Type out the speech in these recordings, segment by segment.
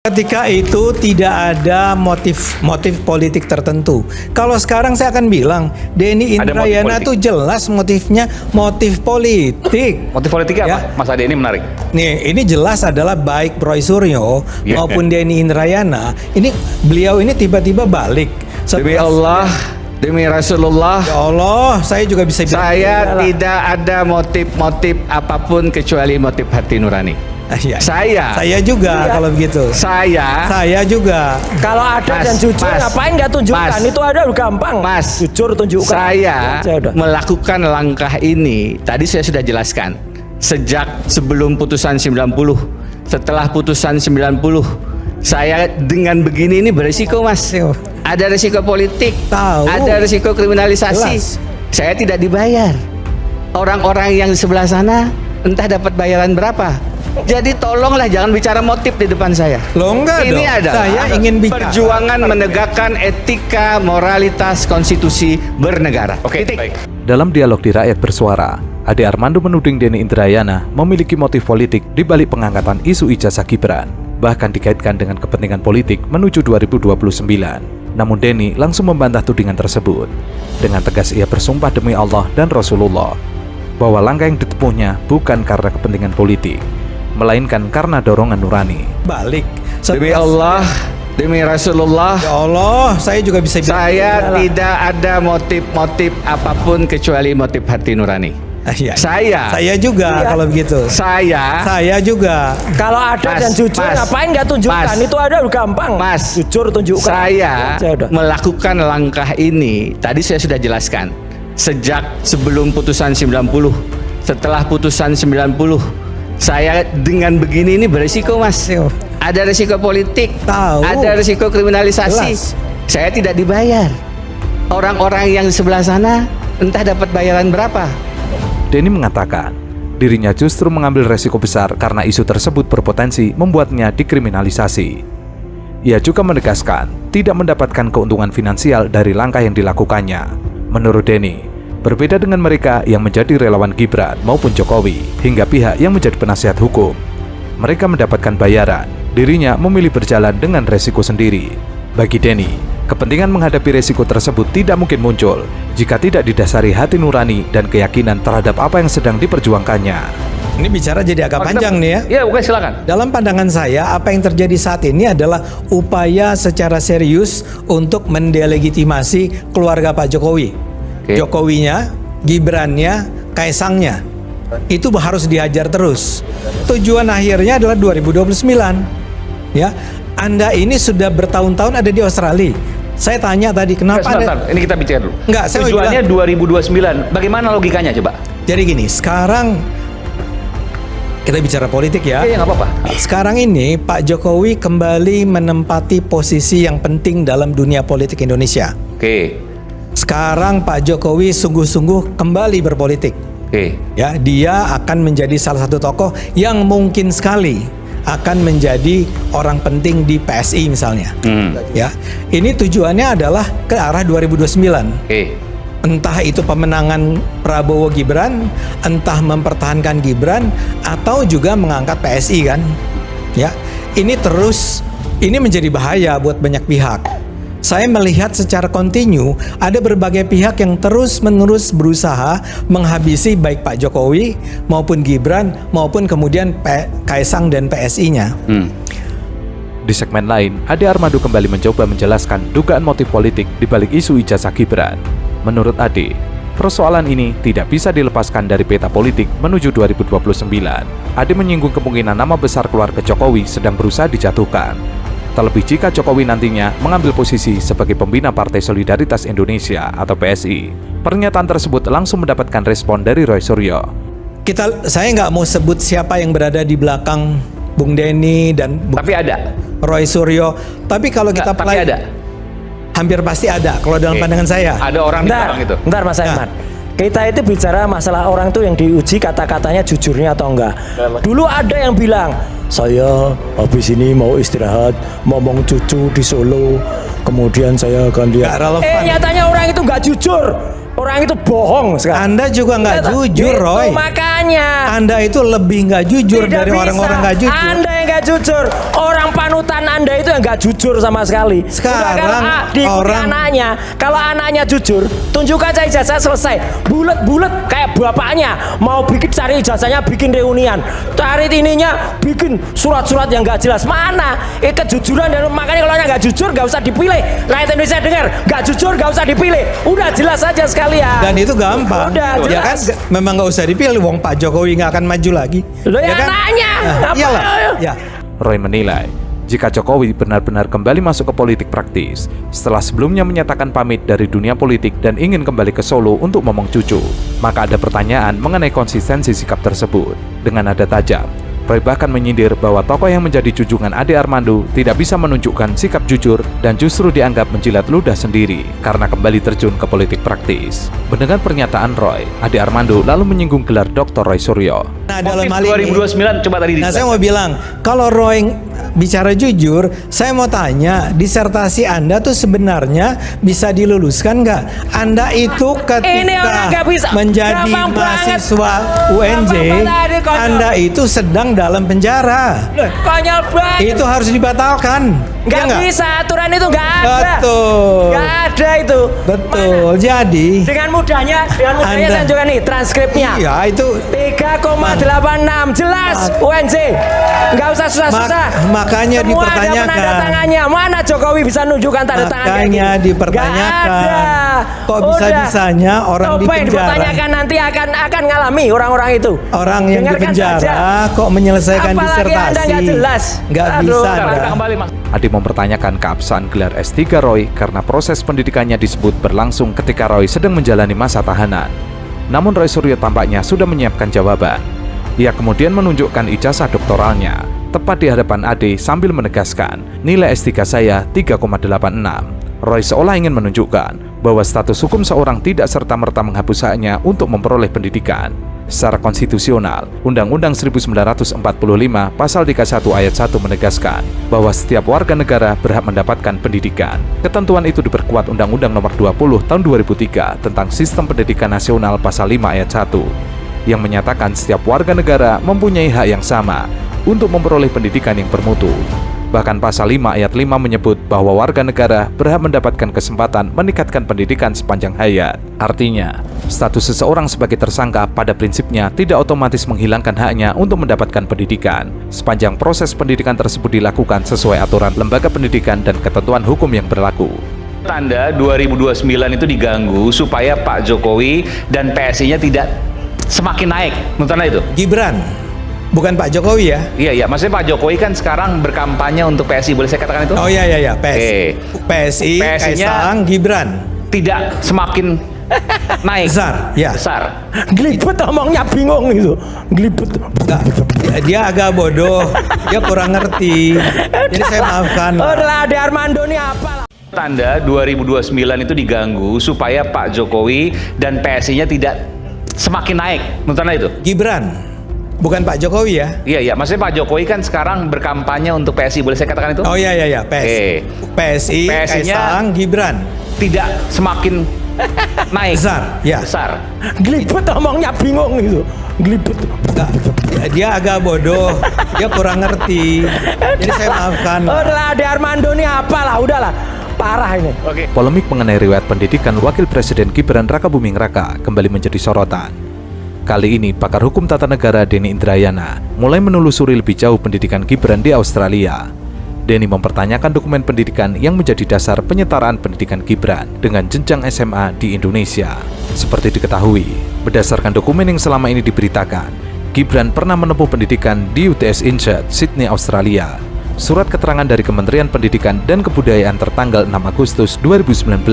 Ketika itu tidak ada motif politik tertentu. Kalau sekarang saya akan bilang Denny Indrayana tuh jelas motifnya motif politik. Motif politiknya Ya. apa? Mas Ade ini menarik. Nih, ini jelas adalah baik Roy Suryo maupun Denny Indrayana. Ini beliau ini tiba-tiba balik. Demi Allah, demi Rasulullah, Ya Allah, saya juga bisa bilang. saya tidak ada motif-motif apapun kecuali motif hati nurani. Ya. Saya juga kalau begitu. Saya juga. Kalau ada dan jujur, ngapain nggak tunjukkan? Itu ada gampang. Mas, jujur tunjukkan. Saya melakukan langkah ini, tadi saya sudah jelaskan. Sejak sebelum putusan 90, setelah putusan 90, saya dengan begini ini berisiko, Mas. Ada risiko politik, ada risiko kriminalisasi. Jelas. Saya tidak dibayar. Orang-orang yang di sebelah sana entah dapat bayaran berapa. Jadi tolonglah jangan bicara motif di depan saya. Loh, enggak ini dong. adalah Saya ingin bicara perjuangan menegakkan etika, moralitas, konstitusi bernegara. Oke, baik. Dalam dialog di Rakyat Bersuara, Ade Armando menuding Denny Indrayana memiliki motif politik di balik pengangkatan isu ijazah Gibran, bahkan dikaitkan dengan kepentingan politik menuju 2029. Namun Denny langsung membantah tudingan tersebut. Dengan tegas ia bersumpah demi Allah dan Rasulullah bahwa langkah yang ditempuhnya bukan karena kepentingan politik, melainkan karena dorongan nurani. Balik. Demi Allah, demi Rasulullah, Ya Allah, saya juga bisa bilang. saya tidak ada motif-motif apapun kecuali motif hati nurani. Saya juga kalau begitu. Saya juga. Kalau ada dan jujur, ngapain nggak tunjukkan? Itu ada gampang. Mas, jujur tunjukkan. Saya melakukan langkah ini, tadi saya sudah jelaskan. Sejak sebelum putusan 90, setelah putusan 90, saya dengan begini ini berisiko, Mas. Ada risiko politik, ada risiko kriminalisasi. Jelas. Saya tidak dibayar. Orang-orang yang di sebelah sana entah dapat bayaran berapa. Denny mengatakan dirinya justru mengambil resiko besar karena isu tersebut berpotensi membuatnya dikriminalisasi. Ia juga menegaskan tidak mendapatkan keuntungan finansial dari langkah yang dilakukannya. Menurut Denny, berbeda dengan mereka yang menjadi relawan Gibran maupun Jokowi hingga pihak yang menjadi penasihat hukum. Mereka mendapatkan bayaran, dirinya memilih berjalan dengan resiko sendiri. Bagi Denny, kepentingan menghadapi resiko tersebut tidak mungkin muncul jika tidak didasari hati nurani dan keyakinan terhadap apa yang sedang diperjuangkannya. Ini bicara jadi agak panjang nih ya. Iya, oke, silakan. Dalam pandangan saya, apa yang terjadi saat ini adalah upaya secara serius untuk mendelegitimasi keluarga Pak Jokowi. Jokowinya, Gibrannya, Kaisangnya. Itu harus dihajar terus. Tujuan akhirnya adalah 2029. Ya, Anda ini sudah bertahun-tahun ada di Australia. Saya tanya tadi kenapa Sebentar, ini kita bicara dulu. Enggak, saya tujuannya 2029. Bagaimana logikanya coba? Jadi gini, sekarang kita bicara politik ya. Iya, nggak apa-apa. Sekarang ini Pak Jokowi kembali menempati posisi yang penting dalam dunia politik Indonesia. Oke. Sekarang Pak Jokowi sungguh-sungguh kembali berpolitik. Oke. Ya, dia akan menjadi salah satu tokoh yang mungkin sekali akan menjadi orang penting di PSI misalnya. Ya, ini tujuannya adalah ke arah 2029. Oke. Entah itu pemenangan Prabowo Gibran, entah mempertahankan Gibran, atau juga mengangkat PSI kan. Ya, ini menjadi bahaya buat banyak pihak. Saya melihat secara kontinu ada berbagai pihak yang terus-menerus berusaha menghabisi baik Pak Jokowi maupun Gibran maupun kemudian Kaisang dan PSI-nya. Di segmen lain, Ade Armando kembali mencoba menjelaskan dugaan motif politik di balik isu ijazah Gibran. Menurut Ade, persoalan ini tidak bisa dilepaskan dari peta politik menuju 2029. Ade menyinggung kemungkinan nama besar keluarga Jokowi sedang berusaha dijatuhkan. Terlebih jika Jokowi nantinya mengambil posisi sebagai pembina Partai Solidaritas Indonesia atau PSI. Pernyataan tersebut langsung mendapatkan respon dari Roy Suryo. Saya nggak mau sebut siapa yang berada di belakang Bung Denny dan Tapi ada. Roy Suryo. Tapi kalau kita Tapi ada. hampir pasti ada kalau dalam pandangan saya. Ada orang di belakang itu. Bentar Mas Aiman. Kita itu bicara masalah orang tuh yang diuji kata-katanya jujurnya atau enggak. Dulu ada yang bilang, saya habis ini mau istirahat, ngomong cucu di Solo, kemudian saya akan lihat. Nyatanya orang itu nggak jujur. Orang itu bohong sekarang. Anda juga nggak jujur, Roy. Makanya. Anda itu lebih nggak jujur dari orang-orang nggak jujur. Anda yang nggak jujur. Orang panutan Anda nggak jujur sama sekali. Sekarang Udah, kalau diikuti anaknya, kalau anaknya jujur, tunjukkan saya ijazah selesai. Bulet-bulet kayak bapaknya mau bikin cari ijazahnya, bikin reunian, cari ininya, bikin surat-surat yang nggak jelas. Mana? Kejujuran, dan makanya kalau nggak jujur nggak usah dipilih. Rakyat Indonesia dengar, nggak jujur nggak usah dipilih. Udah jelas aja sekalian. Dan itu gampang. Udah Ya kan, jelas. memang nggak usah dipilih. Wong Pak Jokowi nggak akan maju lagi. Loh, ya kan? anaknya. Nah, Apa? iyalah. Ya. Roy menilai, jika Jokowi benar-benar kembali masuk ke politik praktis, setelah sebelumnya menyatakan pamit dari dunia politik dan ingin kembali ke Solo untuk momong cucu, maka ada pertanyaan mengenai konsistensi sikap tersebut. Dengan nada tajam, Roy bahkan menyindir bahwa tokoh yang menjadi junjungan Ade Armando tidak bisa menunjukkan sikap jujur dan justru dianggap menjilat ludah sendiri karena kembali terjun ke politik praktis. Mendengar pernyataan Roy, Ade Armando lalu menyinggung gelar Dr. Roy Suryo. Nah, dalam Motif hal ini 2029 coba tadi Nah, saya mau bilang, kalau Roy bicara jujur, saya mau tanya, disertasi Anda tuh sebenarnya bisa diluluskan nggak? Anda itu Ini orang nggak bisa. ketika menjadi Gampang banget. mahasiswa UNJ, Gampang banget, konyol. Anda itu sedang dalam penjara. Konyol banget. Itu harus dibatalkan. Nggak Ya bisa, aturan itu nggak ada. Betul. Nggak ada itu. Betul. Jadi, Dengan mudahnya Anda- saya tunjukkan nih transkripnya. iya itu 3,86 jelas UNJ. Nggak usah susah-susah. Makanya Semua ada dipertanyakan. penanda tangannya. Mana Jokowi bisa nunjukkan tanda tangan kayak Makanya gini? dipertanyakan. Nggak ada. Kok bisa-bisanya orang di Coba yang penjara? dipertanyakan nanti akan ngalami orang-orang itu. Orang yang di Dengarkan penjara saja. kok menyelesaikan Apalagi disertasi? Anda nggak jelas. Nggak Aduh, bisa Kita Anda. kembali Mas. Ade mempertanyakan keabsahan gelar S3 Roy karena proses pendidikannya disebut berlangsung ketika Roy sedang menjalani masa tahanan. Namun Roy Suryo tampaknya sudah menyiapkan jawaban. Ia kemudian menunjukkan ijazah doktoralnya, tepat di hadapan Ade sambil menegaskan, nilai S3 saya 3,86. Roy seolah ingin menunjukkan bahwa status hukum seorang tidak serta-merta menghapus haknya untuk memperoleh pendidikan. Secara konstitusional, Undang-Undang 1945 Pasal 31 Ayat 1 menegaskan bahwa setiap warga negara berhak mendapatkan pendidikan. Ketentuan itu diperkuat Undang-Undang Nomor 20 Tahun 2003 tentang Sistem Pendidikan Nasional Pasal 5 Ayat 1 yang menyatakan setiap warga negara mempunyai hak yang sama untuk memperoleh pendidikan yang bermutu. Bahkan pasal 5 ayat 5 menyebut bahwa warga negara berhak mendapatkan kesempatan meningkatkan pendidikan sepanjang hayat. Artinya, status seseorang sebagai tersangka pada prinsipnya tidak otomatis menghilangkan haknya untuk mendapatkan pendidikan, sepanjang proses pendidikan tersebut dilakukan sesuai aturan lembaga pendidikan dan ketentuan hukum yang berlaku. Tanda 2029 itu diganggu supaya Pak Jokowi dan PSI-nya tidak semakin naik. Menurut Anda itu? Gibran, bukan Pak Jokowi ya? Iya, maksudnya Pak Jokowi kan sekarang berkampanye untuk PSI, boleh saya katakan itu? Oh iya. PSI, PSI-nya Kaisang, Gibran, Tidak semakin naik. besar, ya. Besar. Gelibet omongnya bingung gitu. Gelibet. Nggak, dia agak bodoh, dia kurang ngerti. Jadi saya maafkan. Oh, adalah Ade Armando ini apa? Tanda 2029 itu diganggu supaya Pak Jokowi dan PSI-nya tidak semakin naik. Menurut Anda itu? Gibran, bukan Pak Jokowi ya? Iya, maksudnya Pak Jokowi kan sekarang berkampanye untuk PSI, boleh saya katakan itu? Oh iya. PSI, PSI-nya Kaisang, Gibran, Tidak semakin naik. besar, ya. Besar. Gelibet omongnya bingung gitu. Gelibet. Nggak, dia agak bodoh, dia kurang ngerti. Jadi saya maafkan. Oh, adalah Ade Armando ini apalah, udahlah. Parah ini. Oke. Polemik mengenai riwayat pendidikan Wakil Presiden Gibran Rakabuming Raka kembali menjadi sorotan. Kali ini, pakar hukum tata negara Denny Indrayana mulai menelusuri lebih jauh pendidikan Gibran di Australia. Denny mempertanyakan dokumen pendidikan yang menjadi dasar penyetaraan pendidikan Gibran dengan jenjang SMA di Indonesia. Seperti diketahui, berdasarkan dokumen yang selama ini diberitakan, Gibran pernah menempuh pendidikan di UTS Inshat, Sydney, Australia. Surat keterangan dari Kementerian Pendidikan dan Kebudayaan tertanggal 6 Agustus 2019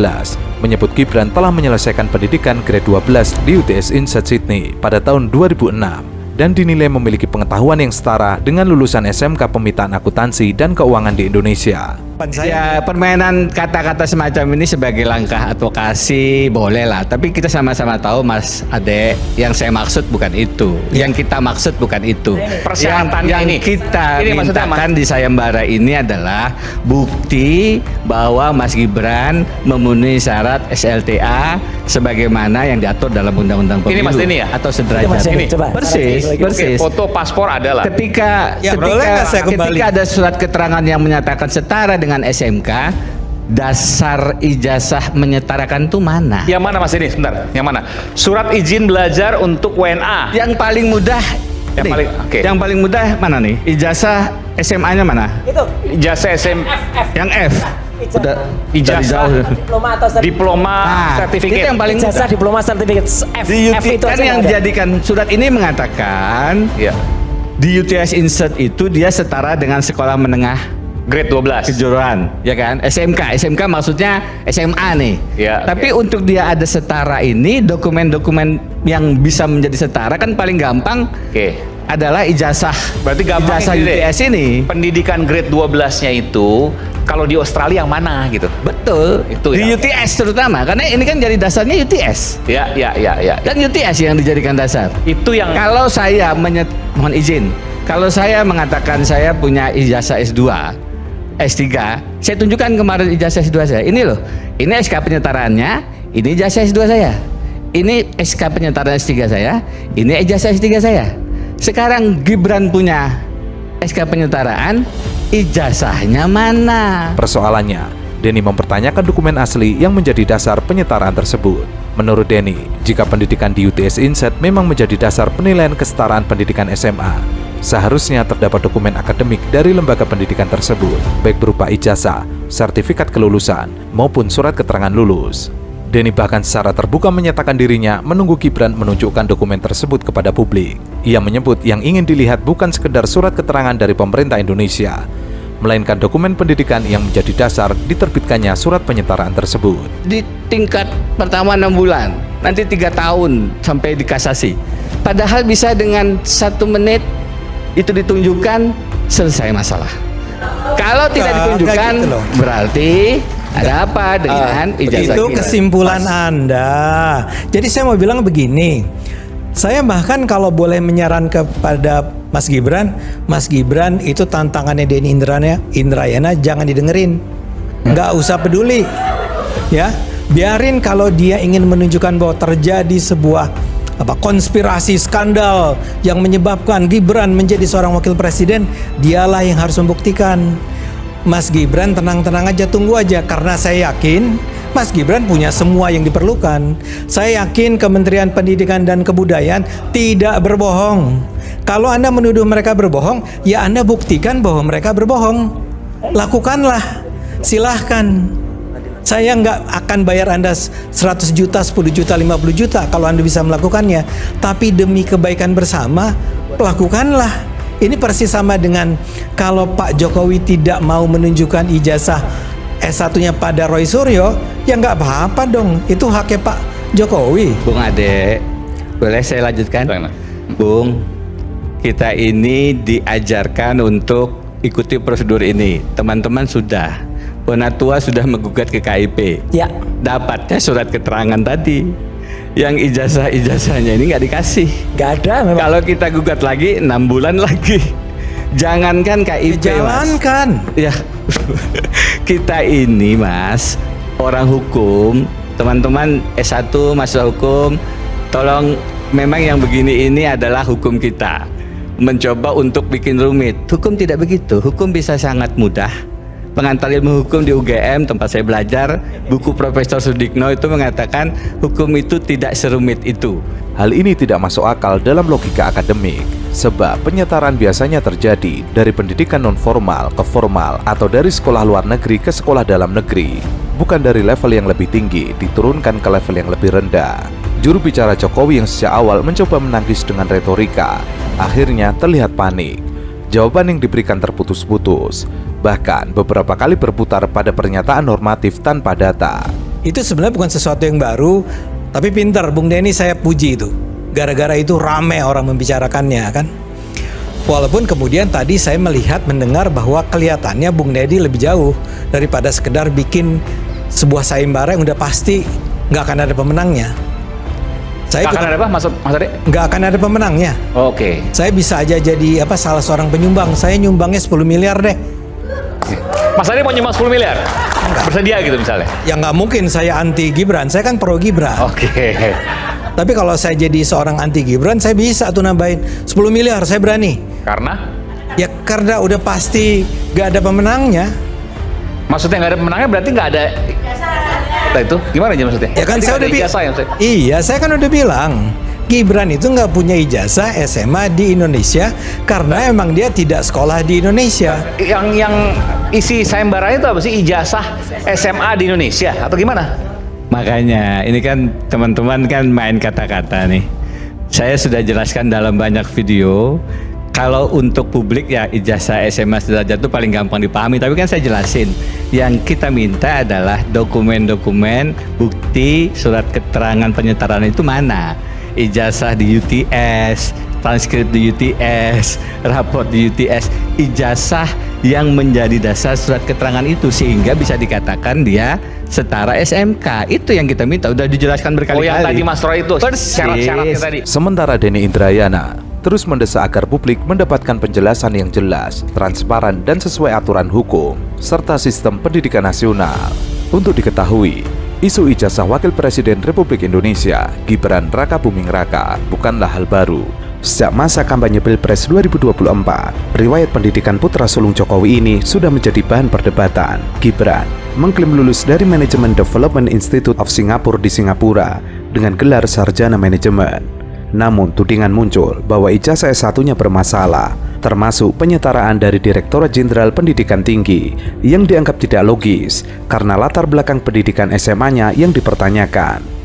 menyebut Gibran telah menyelesaikan pendidikan grade 12 di UTS Inshat Sydney pada tahun 2006 dan dinilai memiliki pengetahuan yang setara dengan lulusan SMK Pemitaan Akuntansi dan Keuangan di Indonesia. Ya, permainan kata-kata semacam ini sebagai langkah advokasi boleh lah. Tapi kita sama-sama tahu, Mas Ade, yang saya maksud bukan itu. Yang kita maksud bukan itu. Persyaratannya yang ini. kita Ini maksudnya, mintakan di sayembara ini adalah bukti bahwa Mas Gibran memenuhi syarat SLTA sebagaimana yang diatur dalam Undang-Undang Pemilu. Ini Mas Denny ya? Atau Itu sederajat. Mas Denny, Ini. coba. Persis, Oke, persis. Foto paspor adalah. Ketika Ya, boleh nggak saya kembali? ketika ada surat keterangan yang menyatakan setara dengan SMK, dasar ijazah menyetarakan itu mana? Yang mana Mas ini? Sebentar. Yang mana? Surat izin belajar untuk WNA. Yang paling mudah Yang nih, paling- oke. yang paling mudah mana nih? Ijazah SMA-nya mana? Itu Ijazah SM, Yang F. Udah Ijazah. dari jauh. diploma atau diploma, Nah, sertifikat. itu yang paling ijazah mudah. diploma sertifikat F. Di F UT itu kan aja yang ada. dijadikan surat ini mengatakan Iya. di UTS Insert itu dia setara dengan sekolah menengah Grade 12. kejuruan, ya kan? SMK maksudnya SMA nih. Ya, Tapi untuk dia ada setara ini, dokumen-dokumen yang bisa menjadi setara kan paling gampang Oke. adalah ijazah. Berarti gampang ijazah ini deh. UTS ini. Pendidikan grade 12-nya itu kalau di Australia yang mana gitu. Betul. Itu di ya. UTS terutama karena ini kan jadi dasarnya UTS. Ya. Dan UTS yang dijadikan dasar. Itu yang Kalau saya mohon izin, kalau saya mengatakan saya punya ijazah S2, S3, saya tunjukkan kemarin ijazah S2 saya. Ini loh, ini SK penyetaraannya, ini ijazah S2 saya. Ini SK penyetaraan S3 saya, ini ijazah S3 saya. Sekarang Gibran punya SK penyetaraan, ijazahnya mana? Persoalannya, Denny mempertanyakan dokumen asli yang menjadi dasar penyetaraan tersebut. Menurut Denny, jika pendidikan di UTS Insert memang menjadi dasar penilaian kesetaraan pendidikan SMA, seharusnya terdapat dokumen akademik dari lembaga pendidikan tersebut, baik berupa ijazah, sertifikat kelulusan, maupun surat keterangan lulus. Denny bahkan secara terbuka menyatakan dirinya menunggu Gibran menunjukkan dokumen tersebut kepada publik. Ia menyebut yang ingin dilihat bukan sekedar surat keterangan dari pemerintah Indonesia, melainkan dokumen pendidikan yang menjadi dasar diterbitkannya surat penyetaraan tersebut. Di tingkat pertama 6 bulan, nanti 3 tahun sampai dikasasi. Padahal bisa dengan 1 menit itu ditunjukkan, selesai masalah. Kalau tidak Enggak ditunjukkan, gitu loh. berarti ada apa dengan ijazah Itu kita? kesimpulan Anda. Jadi saya mau bilang begini. Saya bahkan kalau boleh menyaran kepada Mas Gibran itu tantangannya Denny Indrayana jangan didengerin. Nggak usah peduli. Ya, biarin kalau dia ingin menunjukkan bahwa terjadi sebuah konspirasi skandal yang menyebabkan Gibran menjadi seorang wakil presiden, dialah yang harus membuktikan. Mas Gibran tenang-tenang aja, tunggu aja, karena saya yakin Mas Gibran punya semua yang diperlukan. Saya yakin Kementerian Pendidikan dan Kebudayaan tidak berbohong. Kalau Anda menuduh mereka berbohong, ya Anda buktikan bahwa mereka berbohong. Lakukanlah, silahkan. Saya nggak akan bayar Anda 100 juta, 10 juta, 50 juta kalau Anda bisa melakukannya. Tapi demi kebaikan bersama, lakukanlah. Ini persis sama dengan kalau Pak Jokowi tidak mau menunjukkan ijazah S1-nya pada Roy Suryo, ya nggak apa-apa dong. Itu haknya Pak Jokowi. Bung Ade, boleh saya lanjutkan? Bung, kita ini diajarkan untuk ikuti prosedur ini. Teman-teman sudah, Penatua sudah menggugat ke KIP. Ya. Dapatnya surat keterangan tadi. Yang ijazah-ijazahnya ini nggak dikasih. Nggak ada memang. Kalau kita gugat lagi 6 bulan lagi. Jangankan KIP, Mas. Jalankan. Ya, kita ini Mas, orang hukum, teman-teman S1 mahasiswa hukum, tolong, memang yang begini ini adalah hukum kita. Mencoba untuk bikin rumit. Hukum tidak begitu, hukum bisa sangat mudah. Pengantar ilmu hukum di UGM tempat saya belajar, buku Profesor Sudikno itu mengatakan hukum itu tidak serumit itu. Hal ini tidak masuk akal dalam logika akademik, sebab penyetaraan biasanya terjadi dari pendidikan non-formal ke formal atau dari sekolah luar negeri ke sekolah dalam negeri, bukan dari level yang lebih tinggi diturunkan ke level yang lebih rendah. Juru bicara Jokowi yang sejak awal mencoba menangkis dengan retorika, akhirnya terlihat panik. Jawaban yang diberikan terputus-putus, bahkan beberapa kali berputar pada pernyataan normatif tanpa data. Itu sebenarnya bukan sesuatu yang baru, tapi pintar Bung Denny, saya puji itu. Gara-gara itu rame orang membicarakannya kan. Walaupun kemudian tadi saya mendengar bahwa kelihatannya Bung Dedi lebih jauh daripada sekedar bikin sebuah sayembara yang udah pasti nggak akan ada pemenangnya. Saya Akan ada apa Mas Ade? nggak akan ada pemenangnya. Oke. Saya bisa aja jadi salah seorang penyumbang. Saya nyumbangnya 10 miliar deh. Mas Ade mau nyumbang 10 miliar? Bersedia gitu misalnya? Ya nggak mungkin saya anti Gibran. Saya kan pro Gibran. Oke. Tapi kalau saya jadi seorang anti Gibran, saya bisa tuh nambahin 10 miliar. Saya berani. Karena? Ya karena udah pasti nggak ada pemenangnya. Maksudnya nggak ada pemenangnya berarti nggak ada. Nah itu gimana aja maksudnya? Ya kan Berarti saya nggak udah ada ijazah ya maksudnya? Iya, saya kan udah bilang Gibran itu nggak punya ijazah SMA di Indonesia karena emang dia tidak sekolah di Indonesia. Yang isi sayembaranya itu apa sih? Ijazah SMA di Indonesia atau gimana? Makanya ini kan teman-teman kan main kata-kata nih. Saya sudah jelaskan dalam banyak video. Kalau untuk publik ya ijazah SMA sederajat itu paling gampang dipahami. Tapi kan saya jelasin. Yang kita minta adalah dokumen-dokumen bukti surat keterangan penyetaraan itu mana. Ijazah di UTS, transkrip di UTS, raport di UTS, ijazah yang menjadi dasar surat keterangan itu sehingga bisa dikatakan dia setara SMK. Itu yang kita minta, udah dijelaskan berkali-kali. Oh yang tadi Mas Roy itu syarat-syaratnya tadi. Sementara Denny Indrayana terus mendesak agar publik mendapatkan penjelasan yang jelas, transparan, dan sesuai aturan hukum, serta sistem pendidikan nasional. Untuk diketahui, isu ijazah Wakil Presiden Republik Indonesia, Gibran Rakabuming Raka, bukanlah hal baru. Sejak masa kampanye Pilpres 2024, riwayat pendidikan putra sulung Jokowi ini sudah menjadi bahan perdebatan. Gibran mengklaim lulus dari Management Development Institute of Singapore di Singapura dengan gelar sarjana manajemen. Namun tudingan muncul bahwa ijazah S1-nya bermasalah, termasuk penyetaraan dari Direktorat Jenderal Pendidikan Tinggi yang dianggap tidak logis karena latar belakang pendidikan SMA-nya yang dipertanyakan.